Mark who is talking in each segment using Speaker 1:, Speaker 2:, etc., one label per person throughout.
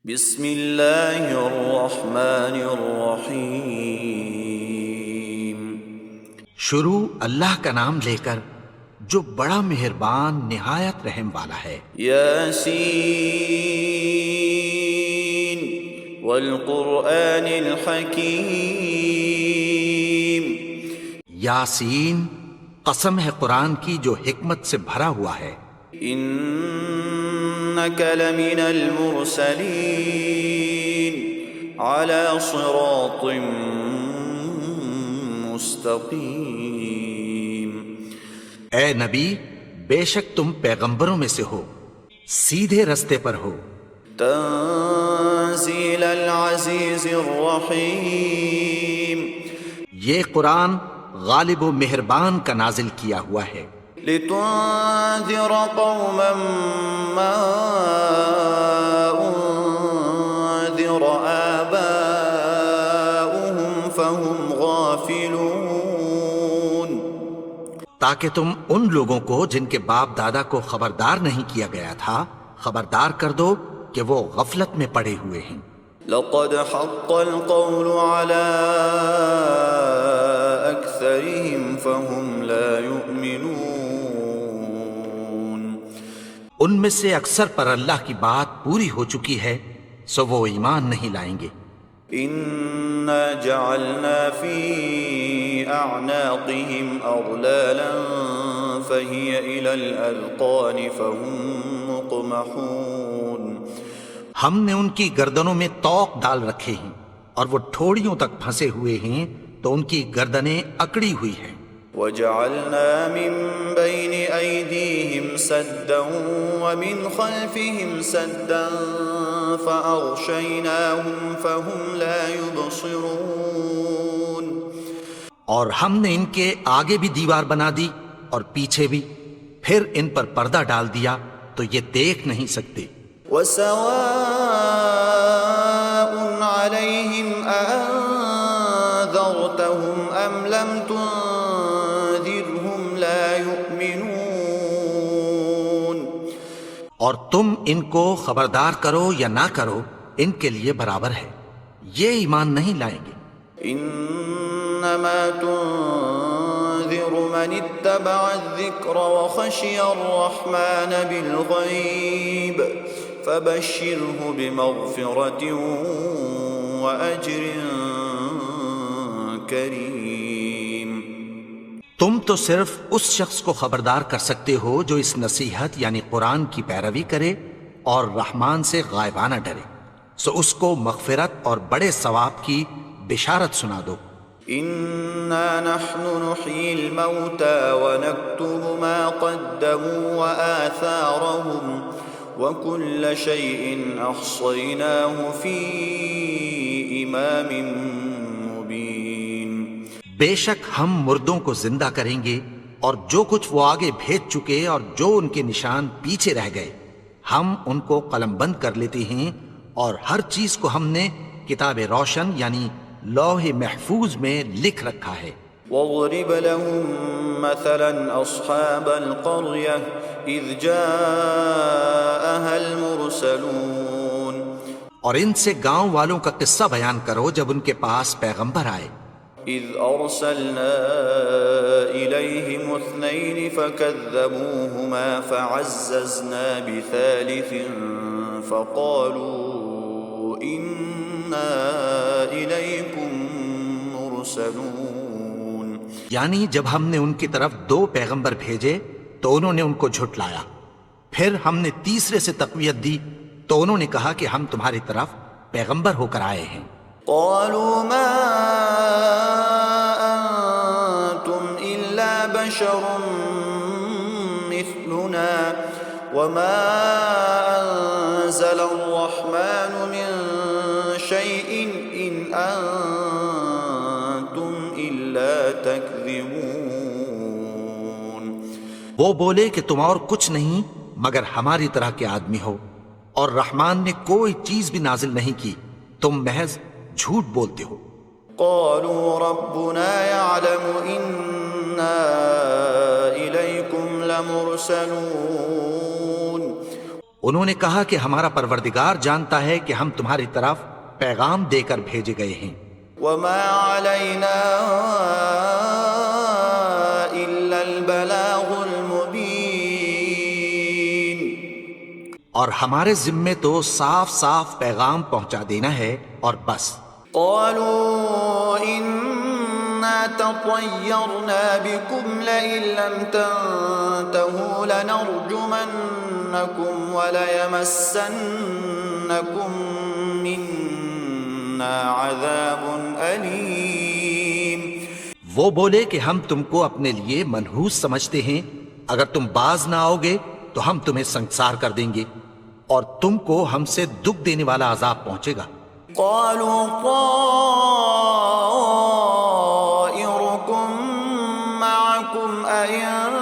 Speaker 1: بسم اللہ الرحمن الرحیم۔
Speaker 2: شروع اللہ کا نام لے کر جو بڑا مہربان نہایت رحم والا ہے۔
Speaker 1: یاسین والقرآن الحکیم۔
Speaker 2: یاسین، قسم ہے قرآن کی جو حکمت سے بھرا ہوا ہے۔
Speaker 1: انک لمن المرسلین علی صراط مستقیم۔
Speaker 2: اے نبی، بے شک تم پیغمبروں میں سے ہو، سیدھے رستے پر ہو۔
Speaker 1: تنزیل العزیز الرحیم۔
Speaker 2: یہ قرآن غالب و مہربان کا نازل کیا ہوا ہے۔
Speaker 1: لتنذر قوما ما انذر آباؤهم فهم غافلون۔
Speaker 2: تاکہ تم ان لوگوں کو جن کے باپ دادا کو خبردار نہیں کیا گیا تھا خبردار کر دو کہ وہ غفلت میں پڑے ہوئے ہیں۔
Speaker 1: لقد حق القول على أكثرهم فهم لا يؤمنون۔
Speaker 2: ان میں سے اکثر پر اللہ کی بات پوری ہو چکی ہے سو وہ ایمان نہیں لائیں گے۔
Speaker 1: إنا جعلنا في أعناقهم أغلالا فهي إلى الأذقان فهم مقمحون۔
Speaker 2: ہم نے ان کی گردنوں میں طوق ڈال رکھے ہیں اور وہ ٹھوڑیوں تک پھنسے ہوئے ہیں تو ان کی گردنیں اکڑی ہوئی ہیں۔
Speaker 1: وجعلنا من بين أيديهم سدا ومن خلفهم سدا فأغشيناهم فهم لا يبصرون۔
Speaker 2: اور ہم نے ان کے آگے بھی دیوار بنا دی اور پیچھے بھی، پھر ان پر پردہ ڈال دیا تو یہ دیکھ نہیں سکتے۔
Speaker 1: وسواء عليهم أأنذرتهم أم لم تنذرهم لا يؤمنون۔
Speaker 2: اور تم ان کو خبردار کرو یا نہ کرو ان کے لیے برابر ہے، یہ ایمان نہیں لائیں گے۔
Speaker 1: انما تنذر من اتبع الذکر وخشی الرحمن بالغیب فبشرہ بمغفرۃ واجر کریم۔
Speaker 2: تم تو صرف اس شخص کو خبردار کر سکتے ہو جو اس نصیحت یعنی قرآن کی پیروی کرے اور رحمان سے غائبانہ ڈرے، سو اس کو مغفرت اور بڑے ثواب کی بشارت سنا دو۔
Speaker 1: انا نحن نحيي الموتى ونكتب ما قدموا وآثارهم وكل شيء احصيناه في امام مبين۔
Speaker 2: بے شک ہم مردوں کو زندہ کریں گے اور جو کچھ وہ آگے بھیج چکے اور جو ان کے نشان پیچھے رہ گئے ہم ان کو قلم بند کر لیتے ہیں، اور ہر چیز کو ہم نے کتاب روشن یعنی لوح محفوظ میں لکھ رکھا ہے۔
Speaker 1: واضرب لهم مثلا اصحاب القرية اذ جاءها المرسلون۔
Speaker 2: اور ان سے گاؤں والوں کا قصہ بیان کرو جب ان کے پاس پیغمبر آئے۔
Speaker 1: اذ ارسلنا اليهم اثنين فكذبوهما فعززنا بثالث فقالوا انا اليكم مرسلون۔
Speaker 2: یعنی جب ہم نے ان کی طرف دو پیغمبر بھیجے تو انہوں نے ان کو جھٹلایا، پھر ہم نے تیسرے سے تقویت دی تو انہوں نے کہا کہ ہم تمہاری طرف پیغمبر ہو کر آئے ہیں۔
Speaker 1: قالوا ما انتم الا بشر مثلنا وما انزل الرحمن من شيء ان انتم الا تكذبون۔
Speaker 2: وہ بولے کہ تم اور کچھ نہیں مگر ہماری طرح کے آدمی ہو، اور رحمان نے کوئی چیز بھی نازل نہیں کی، تم محض جھوٹ بولتے ہو۔
Speaker 1: قالوا ربنا يعلم إنا إليكم لمرسلون۔
Speaker 2: انہوں نے کہا کہ ہمارا پروردگار جانتا ہے کہ ہم تمہاری طرف پیغام دے کر بھیجے گئے ہیں،
Speaker 1: وما علينا إلا البلاغ المبين.
Speaker 2: اور ہمارے ذمے تو صاف صاف پیغام پہنچا دینا ہے اور بس.
Speaker 1: قالوا إنا تطيرنا بكم لئن لم تنتهوا لنرجمنكم وليمسنكم منا عذاب أليم.
Speaker 2: وہ بولے کہ ہم تم کو اپنے لیے منحوس سمجھتے ہیں، اگر تم باز نہ آؤ گے تو ہم تمہیں سنسار کر دیں گے اور تم کو ہم سے دکھ دینے والا عذاب پہنچے گا.
Speaker 1: قالوا طائركم معكم أئن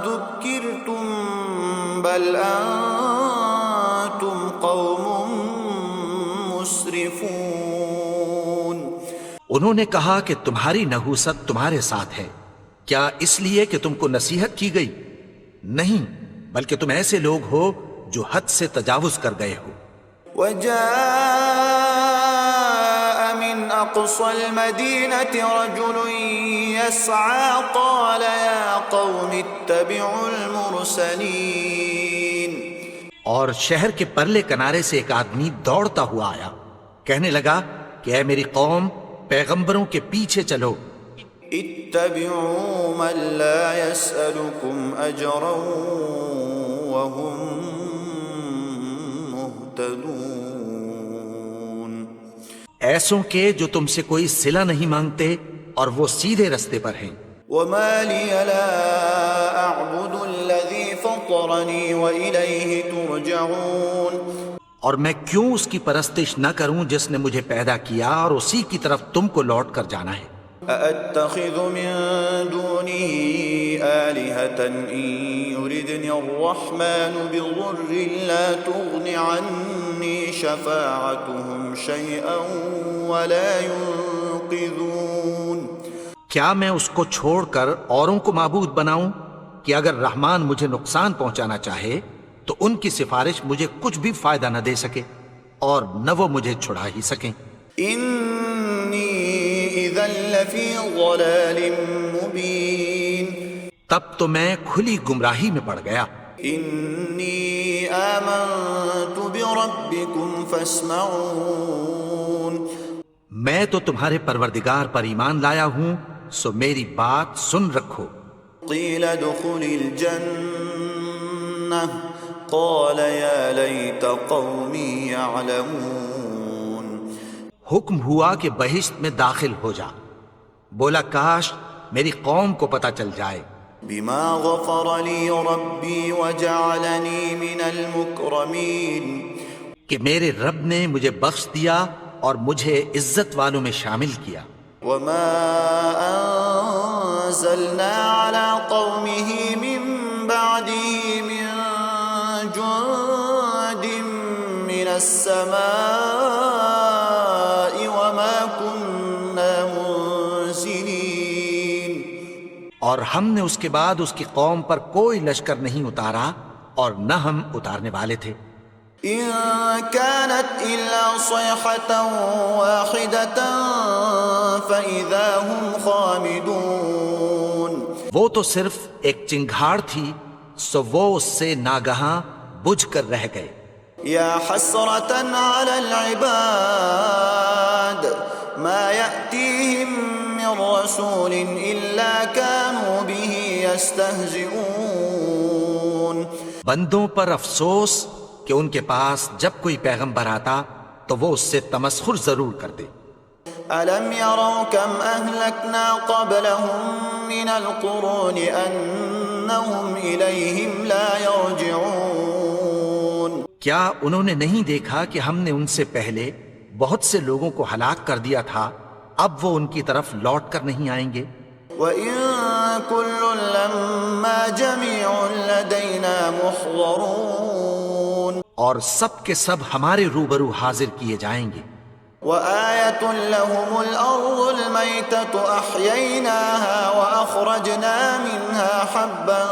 Speaker 1: ذكرتم بل أنتم قوم مسرفون.
Speaker 2: انہوں نے کہا کہ تمہاری نحوست تمہارے ساتھ ہے، کیا اس لیے کہ تم کو نصیحت کی گئی؟ نہیں، بلکہ تم ایسے لوگ ہو جو حد سے تجاوز کر گئے ہو.
Speaker 1: وجاء من أقصى المدينة رجل يسعى قال يا قوم اتبعوا المرسلين.
Speaker 2: اور شہر کے پرلے کنارے سے ایک آدمی دوڑتا ہوا آیا، کہنے لگا کہ اے میری قوم، پیغمبروں کے پیچھے چلو.
Speaker 1: اتبعوا من لا يسألكم أجرا وهم مهتدون.
Speaker 2: ایسوں کے جو تم سے کوئی صلہ نہیں مانگتے اور وہ سیدھے رستے پر ہیں.
Speaker 1: وما لي لا أعبد الذي فطرني وإليه ترجعون.
Speaker 2: اور میں کیوں اس کی پرستش نہ کروں جس نے مجھے پیدا کیا اور اسی کی طرف تم کو لوٹ کر جانا ہے.
Speaker 1: أأتخذ من دونه آلهة إن يردني الرحمن بضر لا تغن عني شفاعتهم شيئا ولا ينقذون.
Speaker 2: کیا میں اس کو چھوڑ کر اوروں کو معبود بناؤں کہ اگر رحمان مجھے نقصان پہنچانا چاہے تو ان کی سفارش مجھے کچھ بھی فائدہ نہ دے سکے اور نہ وہ مجھے چھڑا ہی سکیں.
Speaker 1: إني إذا لفي ضلال مبين.
Speaker 2: تب تو میں کھلی گمراہی میں پڑ گیا.
Speaker 1: إني آمنت بربكم فاسمعون.
Speaker 2: میں تو تمہارے پروردگار پر ایمان لایا ہوں، سو میری بات سن رکھو.
Speaker 1: قيل ادخل الجنة قال يا ليت قومي يعلمون.
Speaker 2: حکم ہوا کہ بہشت میں داخل ہو جا. بولا کاش میری قوم کو پتہ چل جائے.
Speaker 1: بما غفر لي ربي وجعلني من المكرمين.
Speaker 2: کہ میرے رب نے مجھے بخش دیا اور مجھے عزت والوں میں شامل کیا.
Speaker 1: وما أنزلنا على قومه من بعده من جند من السماء وما كنا منزلين.
Speaker 2: اور ہم نے اس کے بعد اس کی قوم پر کوئی لشکر نہیں اتارا اور نہ ہم اتارنے والے تھے.
Speaker 1: إن كانت إلا صيحة واحدة فإذا هم خامدون.
Speaker 2: وہ تو صرف ایک چنگھاڑ تھی، سو وہ اس سے ناگہاں بجھ کر رہ گئے.
Speaker 1: يا حسرة على العباد ما يأتيهم من رسول إلا كانوا به يستهزئون.
Speaker 2: بندوں پر افسوس کہ ان کے پاس جب کوئی پیغمبر آتا تو وہ اس سے تمسخر ضرور کرتے.
Speaker 1: ألم يروا كم أهلكنا قبلهم من القرون أنهم إليهم لا يرجعون.
Speaker 2: کیا انہوں نے نہیں دیکھا کہ ہم نے ان سے پہلے بہت سے لوگوں کو ہلاک کر دیا تھا، اب وہ ان کی طرف لوٹ کر نہیں آئیں گے.
Speaker 1: وَإِن كُلٌّ لَمَّا جَمِيعٌ لَدَيْنَا مُحْضَرُونَ. اور سب کے سب ہمارے روبرو حاضر کیے جائیں گے. وَآيَةٌ لَهُمُ الْأَرْضُ الْمَيْتَةُ أَحْيَيْنَاهَا وَأَخْرَجْنَا مِنْهَا حَبًّا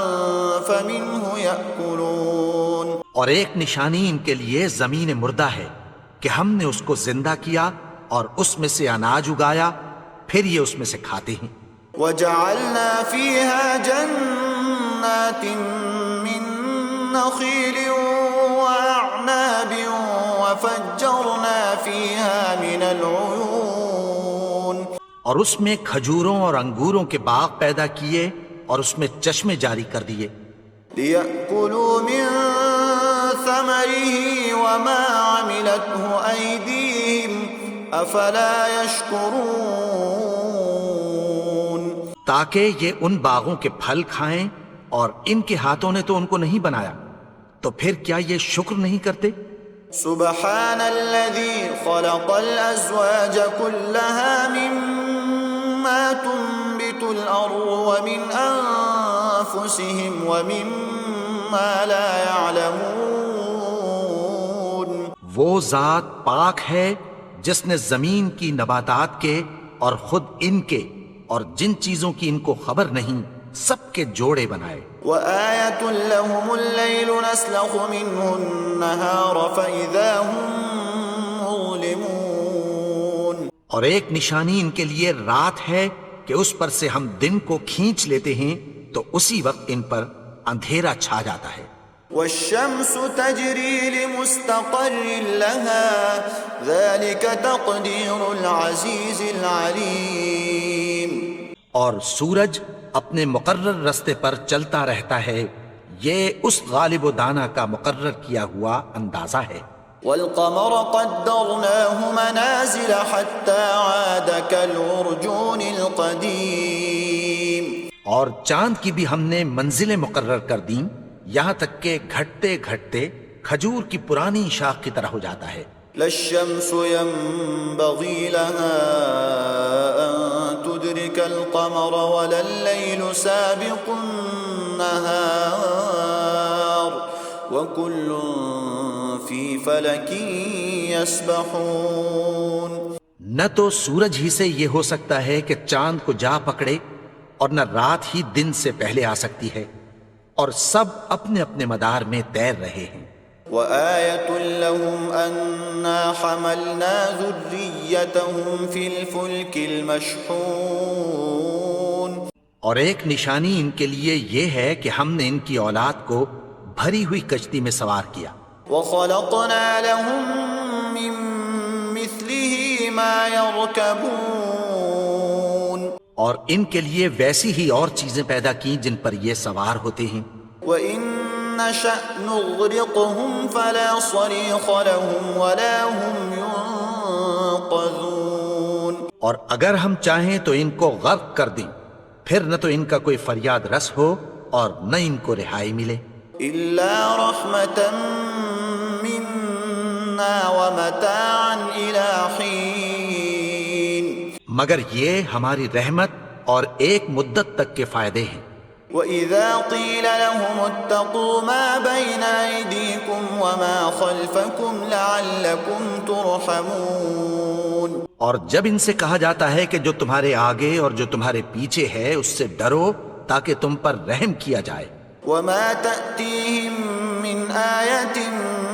Speaker 1: فَمِنْهُ يَأْكُلُونَ.
Speaker 2: اور ایک نشانی ان کے لیے زمین مردہ ہے کہ ہم نے اس کو زندہ کیا اور اس میں سے اناج اگایا، پھر یہ اس میں سے کھاتے ہیں۔
Speaker 1: وجعلنا فيها جنات من نخيل وأعناب وفجرنا فيها من العيون،
Speaker 2: اور اس میں کھجوروں اور انگوروں کے باغ پیدا کیے اور اس میں چشمے جاری کر دیے،
Speaker 1: ليأكلوا من ثمره وما عملته أيديهم أفلا يشكرون،
Speaker 2: تاکہ یہ ان باغوں کے پھل کھائیں، اور ان کے ہاتھوں نے تو ان کو نہیں بنایا، تو پھر کیا یہ شکر نہیں کرتے؟
Speaker 1: سبحان الذي خلق الأزواج كلها مما تنبت الأرض ومن أنفسهم ومما لا يعلمون،
Speaker 2: وہ ذات پاک ہے جس نے زمین کی نباتات کے اور خود ان کے اور جن چیزوں کی ان کو خبر نہیں سب کے جوڑے بنائے۔
Speaker 1: وآية لهم الليل نسلخ منه النهار فإذا هم مظلمون،
Speaker 2: اور ایک نشانی ان کے لیے رات ہے کہ اس پر سے ہم دن کو کھینچ لیتے ہیں تو اسی وقت ان پر اندھیرا چھا جاتا ہے۔
Speaker 1: والشمس تجري لمستقر لها ذلك تقدير العزيز العليم،
Speaker 2: اور سورج اپنے مقرر رستے پر چلتا رہتا ہے، یہ اس غالب و دانا کا مقرر کیا ہوا اندازہ ہے۔
Speaker 1: والقمر قدرناه منازل حتى عاد كالعرجون القديم،
Speaker 2: اور چاند کی بھی ہم نے منزلیں مقرر کر دیں، یہاں تک کہ گھٹتے گھٹتے کھجور کی پرانی شاخ کی طرح ہو جاتا ہے۔
Speaker 1: لا الشمس ينبغي لها أن تدرك القمر ولا الليل سابق النهار وكل في فلك يسبحون،
Speaker 2: نہ تو سورج ہی سے یہ ہو سکتا ہے کہ چاند کو جا پکڑے، اور نہ رات ہی دن سے پہلے آ سکتی ہے، اور سب اپنے اپنے مدار میں تیر رہے ہیں۔
Speaker 1: وآية لهم أنا حملنا ذريتهم في الفلك المشحون،
Speaker 2: اور ایک نشانی ان کے لیے یہ ہے کہ ہم نے ان کی اولاد کو بھری ہوئی کشتی میں سوار کیا،
Speaker 1: وخلقنا لهم من مثله ما يركبون،
Speaker 2: اور ان کے لیے ویسی ہی اور چیزیں پیدا کی جن پر یہ سوار ہوتے ہیں۔
Speaker 1: وإن نشأ نغرقهم فلا صريخ لهم ولا هم ينقذون،
Speaker 2: اور اگر ہم چاہیں تو ان کو غرق کر دیں، پھر نہ تو ان کا کوئی فریاد رس ہو اور نہ ان کو رہائی ملے۔
Speaker 1: إلا رحمة منا ومتاعا إلى حين،
Speaker 2: مگر یہ ہماری رحمت اور ایک مدت تک کے فائدے ہیں۔
Speaker 1: وإذا قيل لهم اتقوا ما بين أيديكم وما خلفكم لعلكم ترحمون،
Speaker 2: اور جب ان سے کہا جاتا ہے کہ جو تمہارے آگے اور جو تمہارے پیچھے ہے اس سے ڈرو تاکہ تم پر رحم کیا جائے۔
Speaker 1: وما تأتيهم من آية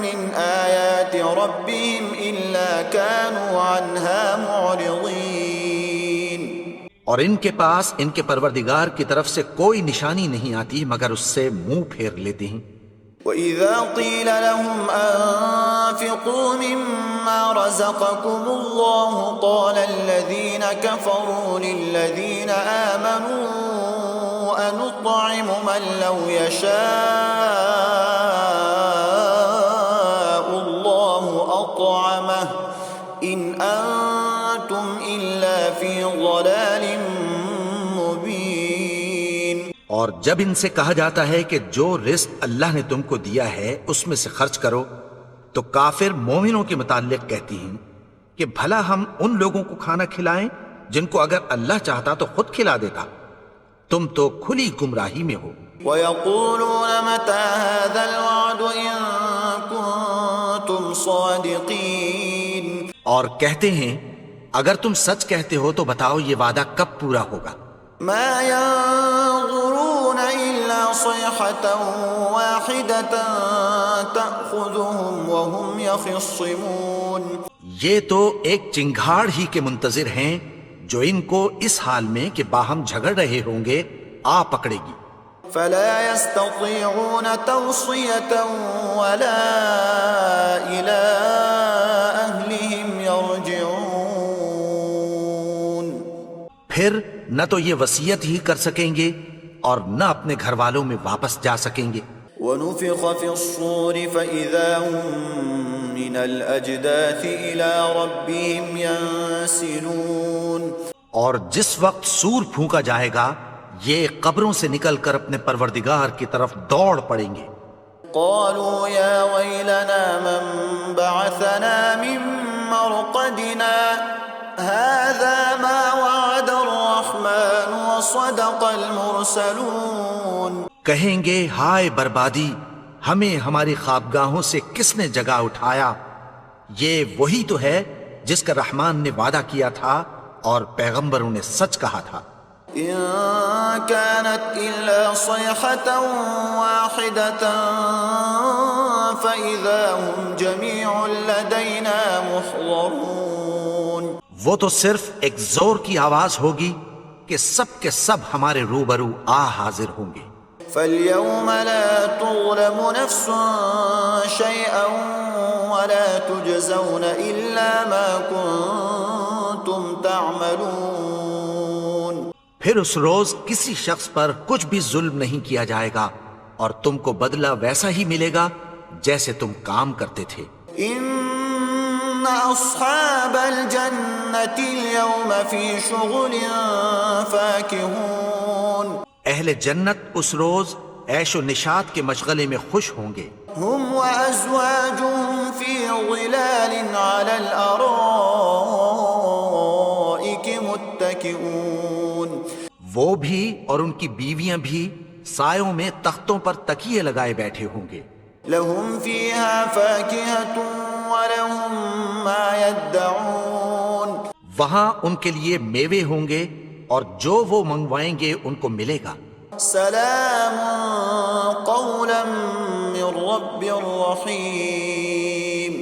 Speaker 1: من آيات ربهم إلا كانوا عنها معرضين،
Speaker 2: اور ان کے پاس ان کے پروردگار کی طرف سے کوئی نشانی نہیں آتی مگر اس سے منہ پھیر لیتے ہیں۔
Speaker 1: وإذا قيل لهم أنفقوا مما رزقكم الله قال الذين كفروا للذين آمنوا أنطعم من لو يشاء الله أطعمه إن أنتم إلا في ضلال مبين،
Speaker 2: اور جب ان سے کہا جاتا ہے کہ جو رزق اللہ نے تم کو دیا ہے اس میں سے خرچ کرو، تو کافر مومنوں کے متعلق کہتی ہیں کہ بھلا ہم ان لوگوں کو کھانا کھلائیں جن کو اگر اللہ چاہتا تو خود کھلا دیتا، تم تو کھلی گمراہی میں ہو۔
Speaker 1: ويقولون متى هذا الوعد إن كنتم صادقين،
Speaker 2: اور کہتے ہیں اگر تم سچ کہتے ہو تو بتاؤ یہ وعدہ کب پورا ہوگا۔
Speaker 1: ما ينظرون إلا صيحة واحدة تأخذهم وهم يخصمون.
Speaker 2: یہ تو ایک چنگھاڑ ہی کے منتظر ہیں جو ان کو اس حال میں کہ باہم جھگڑ رہے ہوں گے آ پکڑے گی.
Speaker 1: فلا يستطيعون توصية ولا إلى أهلهم يرجعون.
Speaker 2: پھر نہ تو یہ وصیت ہی کر سکیں گے اور نہ اپنے گھر والوں میں واپس جا سکیں گے.
Speaker 1: ونفخ في الصور فإذا هم من الأجداث إلى ربهم ينسلون.
Speaker 2: اور جس وقت سور پھونکا جائے گا یہ قبروں سے نکل کر اپنے پروردگار کی طرف دوڑ پڑیں گے.
Speaker 1: قالوا يا ويلنا من بعثنا من مرقدنا هذا ما وعد الرحمن وصدق المرسلون.
Speaker 2: کہیں گے ہائے بربادی، ہمیں ہماری خوابگاہوں سے کس نے جگا اٹھایا؟ یہ وہی تو ہے جس کا رحمان نے وعدہ کیا تھا اور پیغمبروں نے سچ کہا تھا.
Speaker 1: إن كانت إلا صيحة واحدة فإذا هم جميع لدينا محضرون.
Speaker 2: وہ تو صرف ایک زور کی آواز ہوگی کہ سب کے سب ہمارے روبرو آ حاضر ہوں گے.
Speaker 1: فاليوم لا تظلم نفس شيئا ولا تجزون إلا ما كنتم تعملون.
Speaker 2: پھر اس روز کسی شخص پر کچھ بھی ظلم نہیں کیا جائے گا اور تم کو بدلہ ویسا ہی ملے گا جیسے تم کام کرتے تھے.
Speaker 1: إن أصحاب الجنة اليوم في شغل فاكهون.
Speaker 2: اہل جنت اس روز عیش و نشاط کے مشغلے میں خوش ہوں گے.
Speaker 1: هم وأزواجهم في ظلال على الأرائك متكئون.
Speaker 2: وہ بھی اور ان کی بیویاں بھی سایوں میں تختوں پر تکیے لگائے بیٹھے ہوں گے.
Speaker 1: لهم فيها فاكهة ولهم ما يدعون.
Speaker 2: وہاں ان کے لیے میوے ہوں گے اور جو وہ منگوائیں گے ان کو ملے گا.
Speaker 1: سلام قولا من رب رحیم.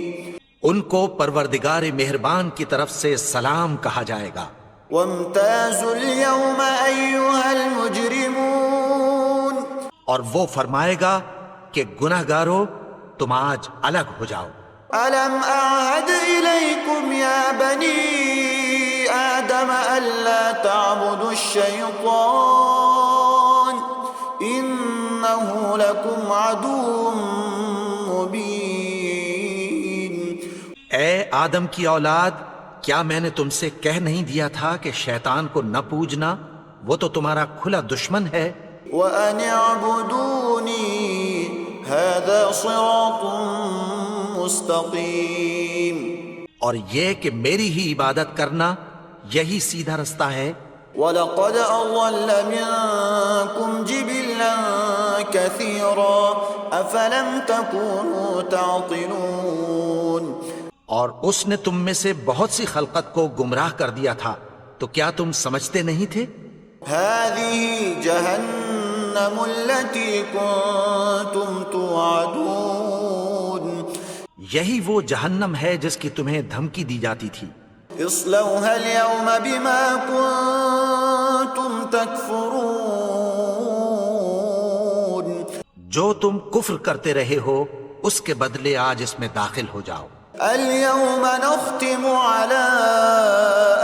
Speaker 2: ان کو پروردگار مہربان کی طرف سے سلام کہا جائے گا.
Speaker 1: وامتازوا اليوم أيها المجرمون.
Speaker 2: اور وہ فرمائے گا کہ گناہگارو تم آج الگ ہو جاؤ.
Speaker 1: ألم أعهد إليكم يا بني آدم ألا تعبدوا الشيطان إنه لكم عدو مبين.
Speaker 2: اے آدم کی اولاد، کیا میں نے تم سے کہہ نہیں دیا تھا کہ شیطان کو نہ پوجنا؟ وہ تو تمہارا کھلا دشمن ہے.
Speaker 1: وأن اعبدوني هذا صراط مستقیم.
Speaker 2: اور یہ کہ میری ہی عبادت کرنا یہی سیدھا رستہ ہے.
Speaker 1: وَلَقَدْ أَضَلَّ مِنكُمْ جِبِلًّا كَثِيرًا أَفَلَمْ تَكُونُوا تَعْقِلُونَ.
Speaker 2: اور اس نے تم میں سے بہت سی خلقت کو گمراہ کر دیا تھا، تو کیا تم سمجھتے نہیں تھے؟
Speaker 1: هَذِهِ جَهَنَّمُ الَّتِي كُنتُمْ تُوعَدُونَ.
Speaker 2: یہی وہ جہنم ہے جس کی تمہیں دھمکی دی جاتی تھی.
Speaker 1: اصلوها اليوم بما كنتم تكفرون.
Speaker 2: جو تم کفر کرتے رہے ہو اس کے بدلے آج اس میں داخل ہو جاؤ.
Speaker 1: اليوم نختم على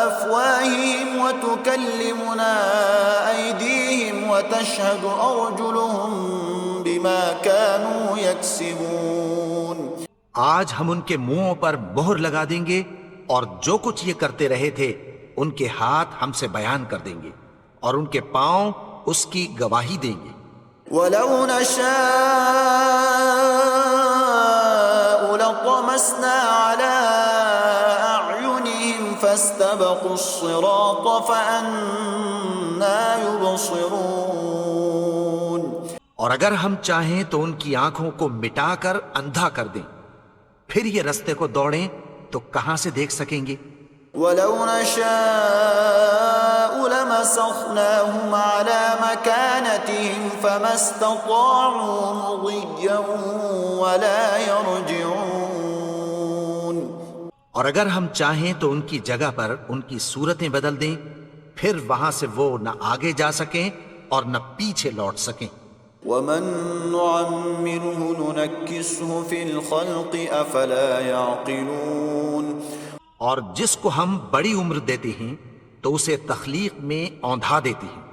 Speaker 1: أفواههم وتكلمنا أيديهم وتشهد أرجلهم بما كانوا يكسبون.
Speaker 2: آج ہم ان کے منہوں پر مہر لگا دیں گے اور جو کچھ یہ کرتے رہے تھے ان کے ہاتھ ہم سے بیان کر دیں گے اور ان کے پاؤں اس کی گواہی دیں گے.
Speaker 1: وَلَوْ نَشَاءُ لَطَمَسْنَا عَلَىٰ أَعْيُنِهِمْ فَاسْتَبَقُوا الصِّرَاطَ فَأَنَّىٰ يُبْصِرُونَ.
Speaker 2: اور اگر ہم چاہیں تو ان کی آنکھوں کو مٹا کر اندھا کر دیں، پھر یہ رستے کو دوڑیں تو کہاں سے دیکھ سکیں گے؟
Speaker 1: وَلَوْ نَشَاءُ لَمَسَخْنَاهُمْ عَلَى مَكَانَتِهِمْ فَمَا اسْتَطَاعُوا مُضِيًّا وَلَا يَرْجِعُونَ۔
Speaker 2: اور اگر ہم چاہیں تو ان کی جگہ پر ان کی صورتیں بدل دیں، پھر وہاں سے وہ نہ آگے جا سکیں اور نہ پیچھے لوٹ سکیں۔
Speaker 1: وَمَن نُّعَمِّرْهُ نُنَكِّسْهُ فِي الْخَلْقِ أَفَلَا يَعْقِلُونَ۔
Speaker 2: اور جس کو ہم بڑی عمر دیتے ہیں تو اسے تخلیق میں اوندھا دیتے ہیں،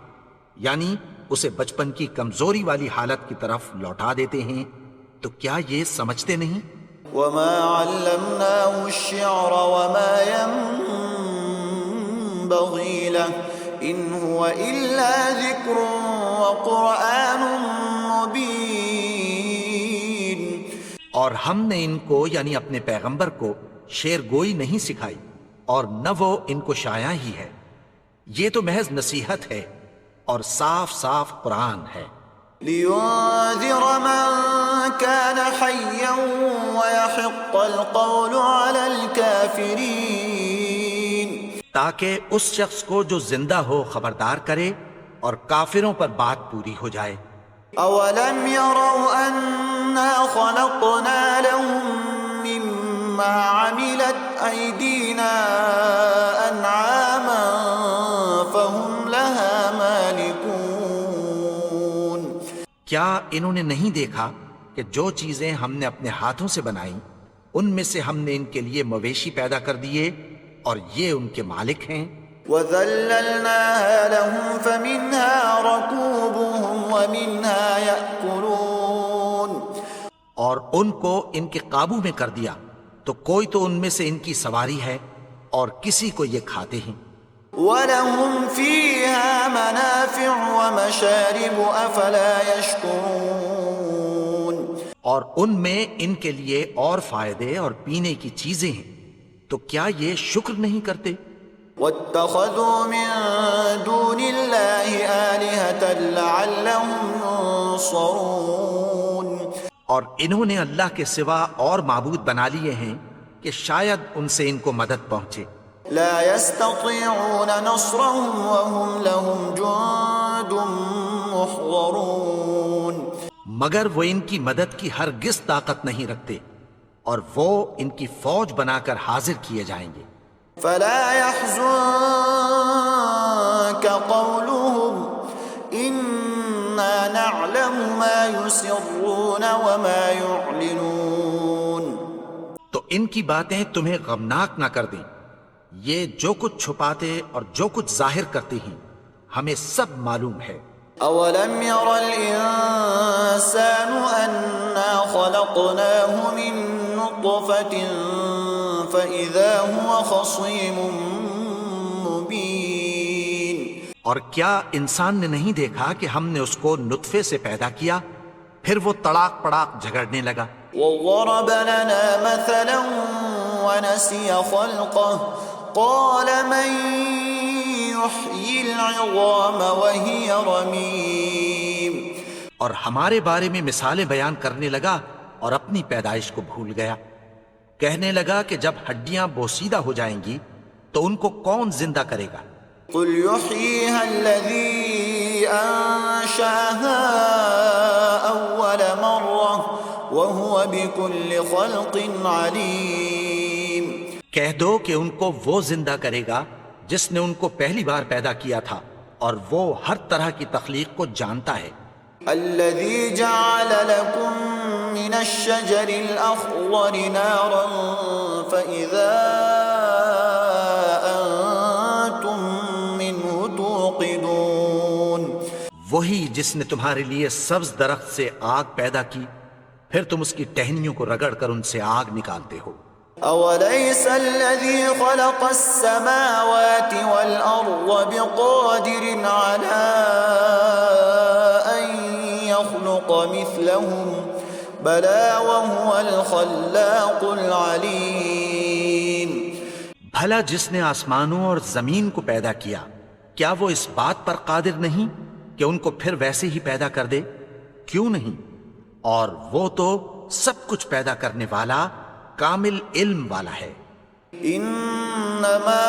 Speaker 2: یعنی اسے بچپن کی کمزوری والی حالت کی طرف لوٹا دیتے ہیں، تو کیا یہ سمجھتے نہیں؟
Speaker 1: وَمَا عَلَّمْنَاهُ الشِّعْرَ وَمَا يَنبَغِي لَهُ إِنْ هُوَ إِلَّا ذِكْرٌ وَقُرْآنٌ مُبِينٌ۔
Speaker 2: اور ہم نے ان کو یعنی اپنے پیغمبر کو شعر گوئی نہیں سکھائی، اور نہ وہ ان کو شایا ہی ہے، یہ تو محض نصیحت ہے اور صاف صاف قرآن ہے۔
Speaker 1: لِيُنذِرَ مَن كَانَ حَيًّا وَيَحِقَّ الْقَوْلُ عَلَى الْكَافِرِينَ،
Speaker 2: تاکہ اس شخص کو جو زندہ ہو خبردار کرے اور کافروں پر بات پوری ہو جائے۔
Speaker 1: أَوَلَمْ يَرَوْا أَنَّا خَلَقْنَا لَهُم مِّمَّا عَمِلَتْ أَيْدِينَا أَنْعَامًا فَهُمْ لَهَا مَالِكُونَ۔
Speaker 2: کیا انہوں نے نہیں دیکھا کہ جو چیزیں ہم نے اپنے ہاتھوں سے بنائیں ان میں سے ہم نے ان کے لیے مویشی پیدا کر دیے اور یہ ان کے مالک ہیں۔
Speaker 1: وَذَلَّلْنَاهَا لَهُمْ فَمِنْهَا رَكُوبُهُمْ وَمِنْهَا يَأْكُلُونَ۔
Speaker 2: اور ان کو ان کے قابو میں کر دیا تو کوئی تو ان میں سے ان کی سواری ہے اور کسی کو یہ کھاتے ہیں۔
Speaker 1: وَلَهُمْ فِيهَا مَنَافِعُ وَمَشَارِبُ أَفَلَا يَشْكُرُونَ۔
Speaker 2: اور ان میں ان کے لیے اور فائدے اور پینے کی چیزیں ہیں، تو کیا یہ شکر نہیں کرتے؟
Speaker 1: وَاتَّخَذُوا مِن دُونِ اللَّهِ آلِهَةً لَعَلَّهُمْ يُنصَرُونَ۔
Speaker 2: اور انہوں نے اللہ کے سوا اور معبود بنا لیے ہیں کہ شاید ان سے ان کو مدد پہنچے۔
Speaker 1: لا يستطيعون نصرهم وهم لهم جند محضرون۔
Speaker 2: مگر وہ ان کی مدد کی ہرگز طاقت نہیں رکھتے اور وہ ان کی فوج بنا کر حاضر کیے جائیں گے۔
Speaker 1: فلا يحزنك قولهم إنا نعلم ما يسرون وما يعلنون۔
Speaker 2: تو ان کی باتیں تمہیں غمناک نہ کر دیں، یہ جو کچھ چھپاتے اور جو کچھ ظاہر کرتے ہیں ہمیں سب معلوم ہے۔
Speaker 1: أَوَلَمْ يَرَ الْإِنسَانُ أَنَّا خَلَقْنَاهُ مِن نُّطْفَةٍ فَإِذَا هُوَ خَصِيمٌ مُّبِينٌ۔
Speaker 2: اور کیا انسان نے نہیں دیکھا کہ ہم نے اس کو نطفے سے پیدا کیا، پھر وہ تڑاک پڑاک جھگڑنے لگا۔
Speaker 1: وَضَرَبَ لَنَا مَثَلًا وَنَسِيَ خَلْقَهُ قَالَ مَن يُحْيِي الْعِظَامَ وَهِيَ رَمِيمٌ۔
Speaker 2: اور ہمارے بارے میں مثالیں بیان کرنے لگا اور اپنی پیدائش کو بھول گیا، کہنے لگا کہ جب ہڈیاں بوسیدہ ہو جائیں گی تو ان کو کون زندہ کرے گا؟
Speaker 1: قُلْ يُحْيِيهَا الَّذِي أَنشَأَهَا أَوَّلَ مَرَّةٍ وَهُوَ بِكُلِّ خَلْقٍ عَلِيمٌ۔
Speaker 2: کہہ دو کہ ان کو وہ زندہ کرے گا جس نے ان کو پہلی بار پیدا کیا تھا اور وہ ہر طرح کی تخلیق کو جانتا ہے۔
Speaker 1: الَّذِي جَعَلَ لَكُم مِّنَ الشَّجَرِ الْأَخْضَرِ نَارًا فَإِذَا أَنتُم مِّنْهُ تُوقِدُونَ۔
Speaker 2: وہی جس نے تمہارے لیے سبز درخت سے آگ پیدا کی، پھر تم اس کی ٹہنیوں کو رگڑ کر ان سے آگ نکالتے ہو۔
Speaker 1: أَوَلَيْسَ الَّذِي خَلَقَ السَّمَاوَاتِ وَالْأَرْضَ بِقَادِرٍ عَلَىٰ أَن يَخْلُقَ مِثْلَهُم بَلَىٰ وَهُوَ الْخَلَّاقُ الْعَلِيمُ۔
Speaker 2: بھلا جس نے آسمانوں اور زمین کو پیدا کیا، کیا وہ اس بات پر قادر نہیں کہ ان کو پھر ویسے ہی پیدا کر دے؟ کیوں نہیں؟ اور وہ تو سب کچھ پیدا کرنے والا کامل علم والا ہے۔
Speaker 1: انما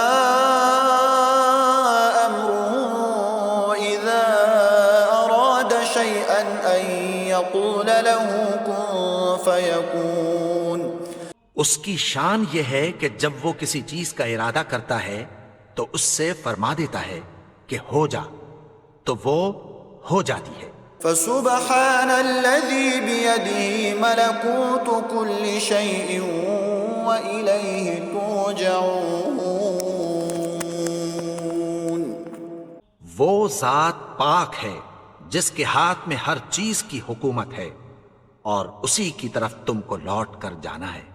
Speaker 1: امره اذا اراد شيئا ان يقول له كن فيكون.
Speaker 2: اس کی شان یہ ہے کہ جب وہ کسی چیز کا ارادہ کرتا ہے تو اس سے فرما دیتا ہے کہ ہو جا، تو وہ ہو جاتی ہے.
Speaker 1: فسبحان الذي بيده ملكوت كل شيء وإليه ترجعون.
Speaker 2: وہ ذات پاک ہے جس کے ہاتھ میں ہر چیز کی حکومت ہے اور اسی کی طرف تم کو لوٹ کر جانا ہے.